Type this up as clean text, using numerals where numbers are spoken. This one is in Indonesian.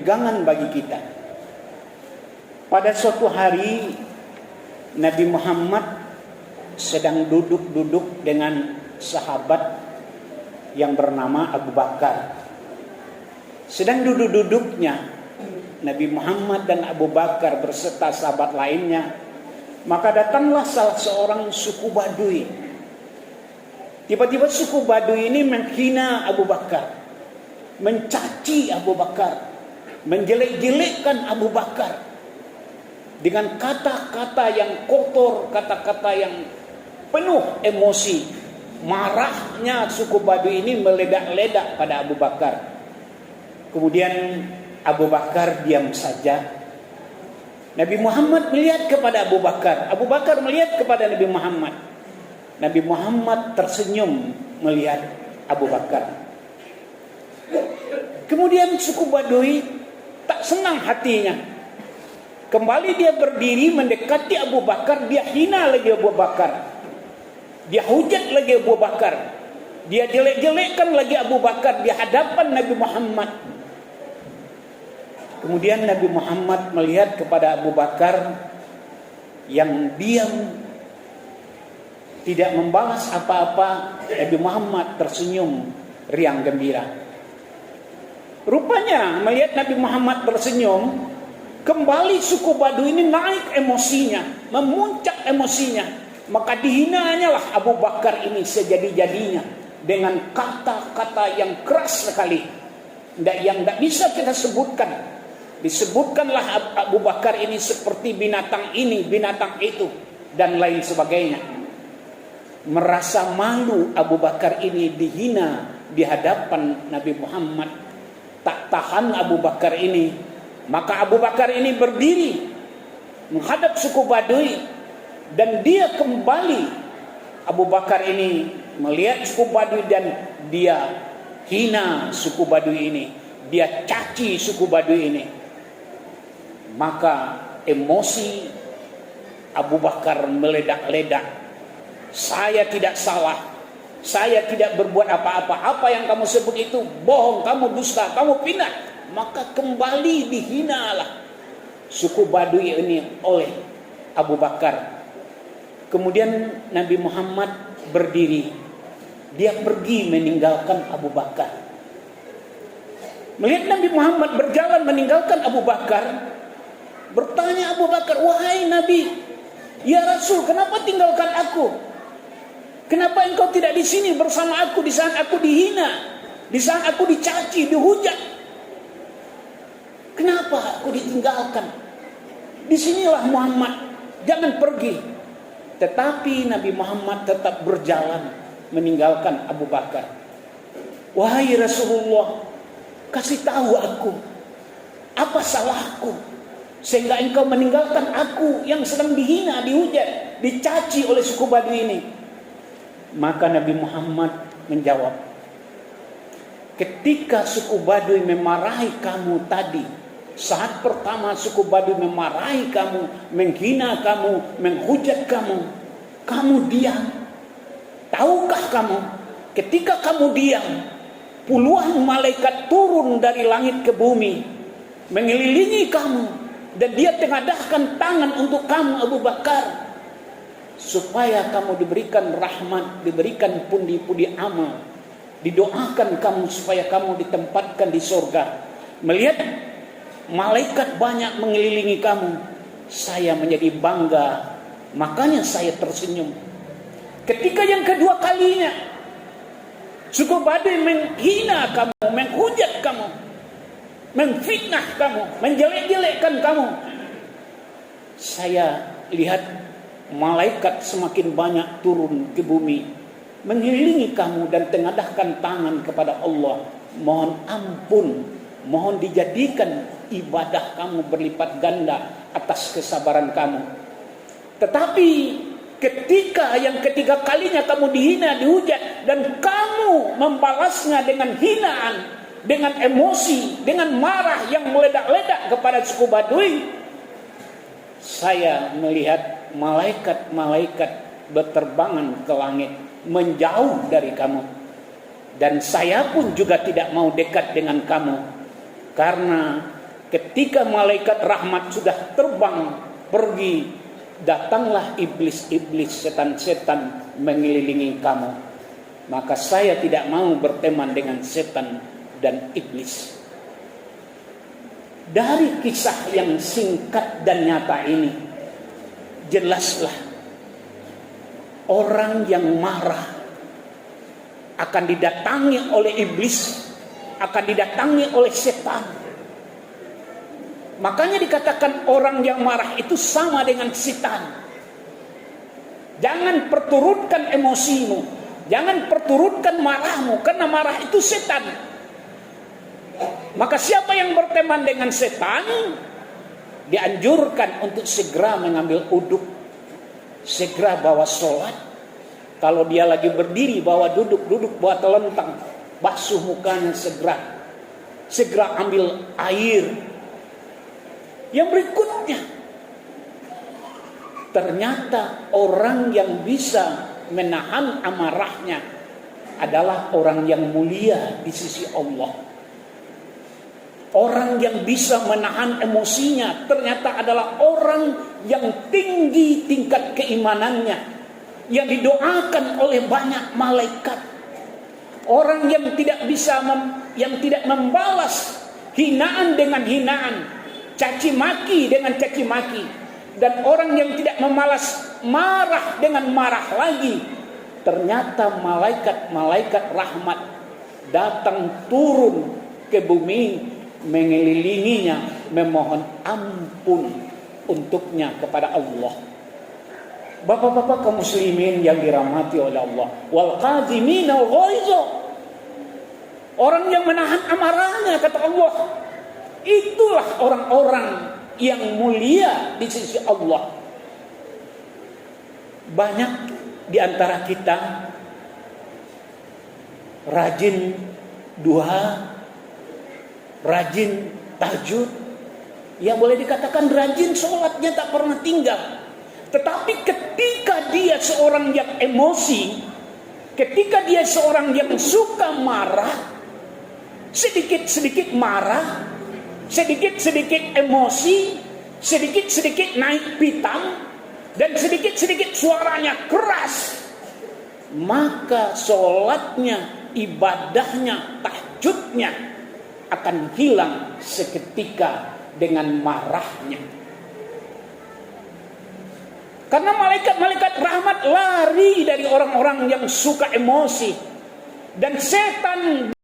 pegangan bagi kita. Pada suatu hari Nabi Muhammad sedang duduk-duduk dengan sahabat yang bernama Abu Bakar. Sedang duduk-duduknya Nabi Muhammad dan Abu Bakar berserta sahabat lainnya, maka datanglah salah seorang suku Baduy. Tiba-tiba suku Baduy ini menghina Abu Bakar, mencaci Abu Bakar, menjelek-jelekkan Abu Bakar dengan kata-kata yang kotor, kata-kata yang penuh emosi. Marahnya suku Baduy ini meledak-ledak pada Abu Bakar. Kemudian Abu Bakar diam saja. Nabi Muhammad melihat kepada Abu Bakar. Abu Bakar melihat kepada Nabi Muhammad. Nabi Muhammad tersenyum melihat Abu Bakar. Kemudian suku Baduy tak senang hatinya. Kembali dia berdiri mendekati Abu Bakar. Dia hina lagi Abu Bakar. Dia hujat lagi Abu Bakar. Dia jelek-jelekkan lagi Abu Bakar di hadapan Nabi Muhammad. Kemudian Nabi Muhammad melihat kepada Abu Bakar yang diam, tidak membalas apa-apa. Nabi Muhammad tersenyum riang gembira. Rupanya melihat Nabi Muhammad tersenyum, kembali suku Baduy ini naik emosinya, memuncak emosinya. Maka dihinanya lah Abu Bakar ini sejadi-jadinya dengan kata-kata yang keras sekali, yang tidak bisa kita sebutkan. Disebutkanlah Abu Bakar ini seperti binatang ini, binatang itu, dan lain sebagainya. Merasa malu Abu Bakar ini dihina di hadapan Nabi Muhammad. Tak tahan Abu Bakar ini, maka Abu Bakar ini berdiri menghadap suku Baduy. Dan dia kembali, Abu Bakar ini melihat suku Baduy dan dia hina suku Baduy ini. Dia caci suku Baduy ini. Maka emosi Abu Bakar meledak-ledak. Saya tidak salah. Saya tidak berbuat apa-apa. Apa yang kamu sebut itu bohong, kamu dusta, kamu pindah. Maka kembali dihinalah suku Baduy ini oleh Abu Bakar. Kemudian Nabi Muhammad berdiri. Dia pergi meninggalkan Abu Bakar. Melihat Nabi Muhammad berjalan meninggalkan Abu Bakar, bertanya Abu Bakar, "Wahai Nabi, ya Rasul, kenapa tinggalkan aku? Kenapa engkau tidak di sini bersama aku di saat aku dihina, di saat aku dicaci, dihujat? Kenapa aku ditinggalkan? Disinilah Muhammad, jangan pergi." Tetapi Nabi Muhammad tetap berjalan meninggalkan Abu Bakar. "Wahai Rasulullah, kasih tahu aku, apa salahku sehingga engkau meninggalkan aku yang sedang dihina, dihujat, dicaci oleh suku Baduy ini?" Maka Nabi Muhammad menjawab, "Ketika suku Baduy memarahi kamu tadi, saat pertama suku Baduy memarahi kamu, menghina kamu, menghujat kamu, kamu diam. Tahukah kamu, ketika kamu diam, puluhan malaikat turun dari langit ke bumi, mengelilingi kamu, dan dia tengadahkan tangan untuk kamu Abu Bakar, supaya kamu diberikan rahmat, diberikan pundi-pundi amal, didoakan kamu supaya kamu ditempatkan di surga. Melihat malaikat banyak mengelilingi kamu, saya menjadi bangga, makanya saya tersenyum. Ketika yang kedua kalinya suku Baduy menghina kamu, menghujat kamu, memfitnah kamu, menjelek-jelekkan kamu, saya lihat malaikat semakin banyak turun ke bumi, mengelilingi kamu dan tengadahkan tangan kepada Allah, mohon ampun, mohon dijadikan ibadah kamu berlipat ganda atas kesabaran kamu. Tetapi ketika yang ketiga kalinya kamu dihina, dihujat, dan kamu membalasnya dengan hinaan, dengan emosi, dengan marah yang meledak-ledak kepada suku Baduy, saya melihat malaikat-malaikat berterbangan ke langit, menjauh dari kamu. Dan saya pun juga tidak mau dekat dengan kamu, karena ketika malaikat rahmat sudah terbang pergi, datanglah iblis-iblis, setan-setan mengelilingi kamu. Maka saya tidak mau berteman dengan setan dan iblis. Dari kisah yang singkat dan nyata ini, jelaslah orang yang marah akan didatangi oleh iblis, akan didatangi oleh setan. Makanya dikatakan orang yang marah itu sama dengan setan. Jangan perturutkan emosimu, jangan perturutkan marahmu, karena marah itu setan. Maka siapa yang berteman dengan setan dianjurkan untuk segera mengambil uduk, segera bawa sholat. Kalau dia lagi berdiri bawa duduk bawa telentang, basuh mukanya segera ambil air. Yang berikutnya, ternyata orang yang bisa menahan amarahnya adalah orang yang mulia di sisi Allah. Orang yang bisa menahan emosinya ternyata adalah orang yang tinggi tingkat keimanannya, yang didoakan oleh banyak malaikat. Orang yang tidak bisa yang tidak membalas hinaan dengan hinaan, caci maki dengan caci maki, dan orang yang tidak membalas marah dengan marah lagi. Ternyata malaikat rahmat datang turun ke bumi, mengelilinginya, memohon ampun untuknya kepada Allah. Bapak-bapak kaum muslimin yang dirahmati oleh Allah, wal qadhimina al-ghaiza, orang yang menahan amarahnya, kata Allah, itulah orang-orang yang mulia di sisi Allah. Banyak di antara kita rajin duha, rajin tahajud, ya boleh dikatakan rajin sholatnya tak pernah tinggal. Tetapi ketika dia seorang yang emosi, ketika dia seorang yang suka marah, sedikit-sedikit marah, sedikit-sedikit emosi, sedikit-sedikit naik pitam, dan sedikit-sedikit suaranya keras, maka sholatnya, ibadahnya, tahajudnya akan hilang seketika dengan marahnya. Karena malaikat-malaikat rahmat lari dari orang-orang yang suka emosi, dan setan